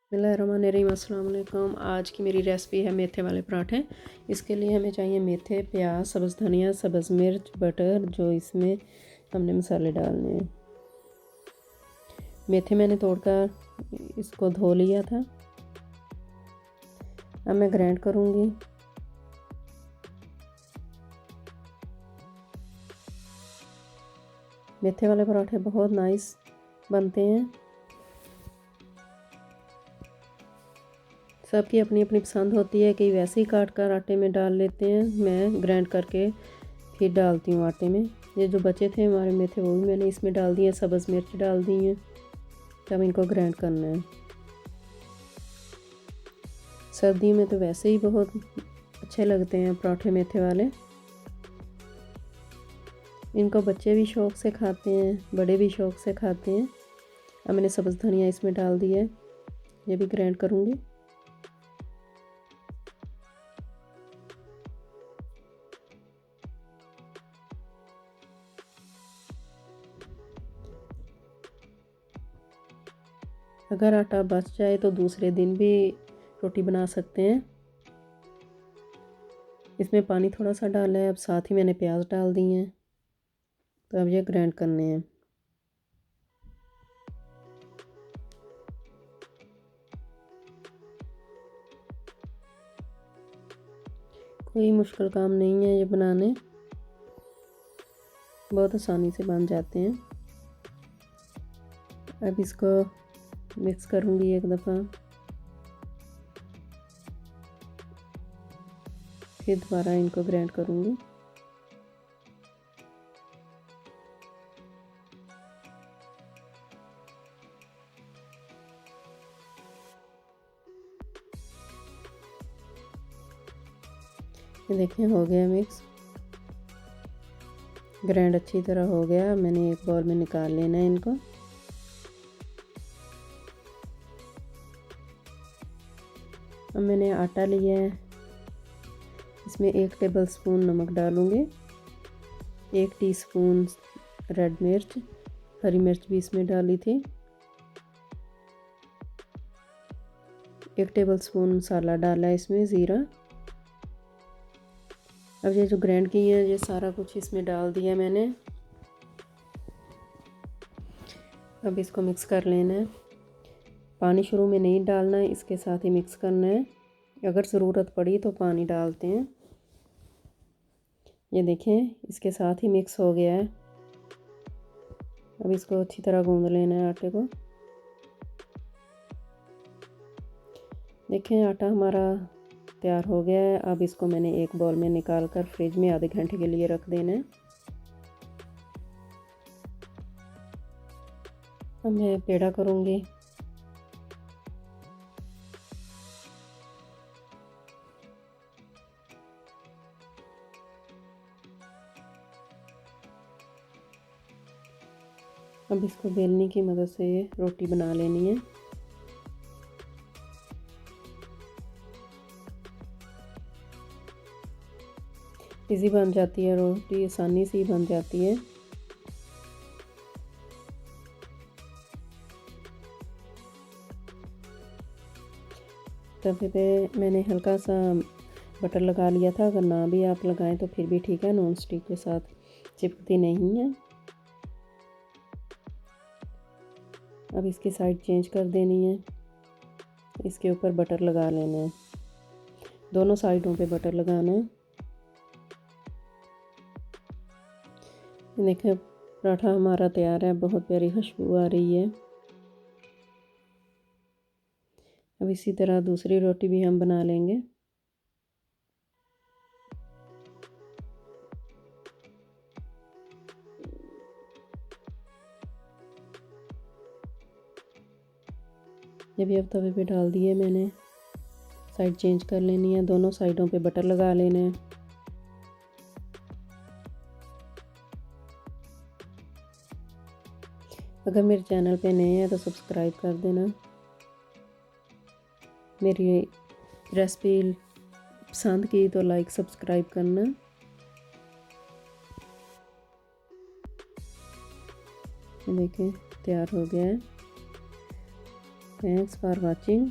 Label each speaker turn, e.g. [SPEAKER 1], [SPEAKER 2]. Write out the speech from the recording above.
[SPEAKER 1] बिस्मिल्लाहिर्रहमानिर्रहीम। अस्सलाम वालेकुम। आज की मेरी रेसिपी है मेथे वाले पराठे। इसके लिए हमें चाहिए मेथे, प्याज, सब्ज़ धनिया, सब्ज़ मिर्च, बटर, जो इसमें हमने मसाले डालने हैं। मेथे मैंने तोड़कर इसको धो लिया था। अब मैं ग्राइंड करूँगी। मेथे वाले पराठे बहुत नाइस बनते हैं। सबकी अपनी अपनी पसंद होती है, कि वैसे ही काट कर आटे में डाल लेते हैं। मैं ग्राइंड करके फिर डालती हूँ आटे में। ये जो बचे थे हमारे मेथे वो भी मैंने इसमें डाल दिए, सब्ज़ मिर्च डाल दी हैं। तब इनको ग्राइंड करना है। सर्दियों में तो वैसे ही बहुत अच्छे लगते हैं पराठे मेथे वाले। इनको बच्चे भी शौक़ से खाते हैं, बड़े भी शौक़ से खाते हैं। अब मैंने सब्ज़ धनिया इसमें डाल दिया है, ये भी ग्राइंड करूँगी। अगर आटा बच जाए तो दूसरे दिन भी रोटी बना सकते हैं। इसमें पानी थोड़ा सा डाला है। अब साथ ही मैंने प्याज डाल दिए हैं। तो अब ये ग्राइंड करने हैं। कोई मुश्किल काम नहीं है ये बनाने, बहुत आसानी से बन जाते हैं। अब इसको मिक्स करूँगी एक दफ़ा, फिर दोबारा इनको ग्राइंड करूँगी। ये देखें हो गया मिक्स, ग्राइंड अच्छी तरह हो गया। मैंने एक बाउल में निकाल लेना है इनको। अब मैंने आटा लिया है, इसमें 1 टेबलस्पून नमक डालूँगी, 1 टीस्पून रेड मिर्च, हरी मिर्च भी इसमें डाली थी, 1 टेबलस्पून मसाला डाला है इसमें, ज़ीरा। अब ये जो ग्राइंड किए हैं ये सारा कुछ इसमें डाल दिया मैंने। अब इसको मिक्स कर लेना है। पानी शुरू में नहीं डालना है, इसके साथ ही मिक्स करना है। अगर ज़रूरत पड़ी तो पानी डालते हैं। ये देखें इसके साथ ही मिक्स हो गया है। अब इसको अच्छी तरह गूंद लेना है आटे को। देखें आटा हमारा तैयार हो गया है। अब इसको मैंने एक बाउल में निकाल कर फ्रिज में आधे घंटे के लिए रख देना है। अब मैं पेड़ा करूँगी। अब इसको बेलने की मदद से रोटी बना लेनी है। इजी बन जाती है रोटी, आसानी से ही बन जाती है। तवे पे मैंने हल्का सा बटर लगा लिया था। अगर ना भी आप लगाएं तो फिर भी ठीक है, नॉन स्टिक के साथ चिपकती नहीं है। अब इसकी साइड चेंज कर देनी है। इसके ऊपर बटर लगा लेना है, दोनों साइडों पे बटर लगाना है। देखें पराठा हमारा तैयार है, बहुत प्यारी खुशबू आ रही है। अब इसी तरह दूसरी रोटी भी हम बना लेंगे। ये भी अब तवे पे डाल दिए मैंने। साइड चेंज कर लेनी है, दोनों साइडों पे बटर लगा लेना है। अगर मेरे चैनल पे नए हैं तो सब्सक्राइब कर देना। मेरी रेसिपी पसंद की तो लाइक सब्सक्राइब करना। देखें तैयार हो गया है। Thanks for watching.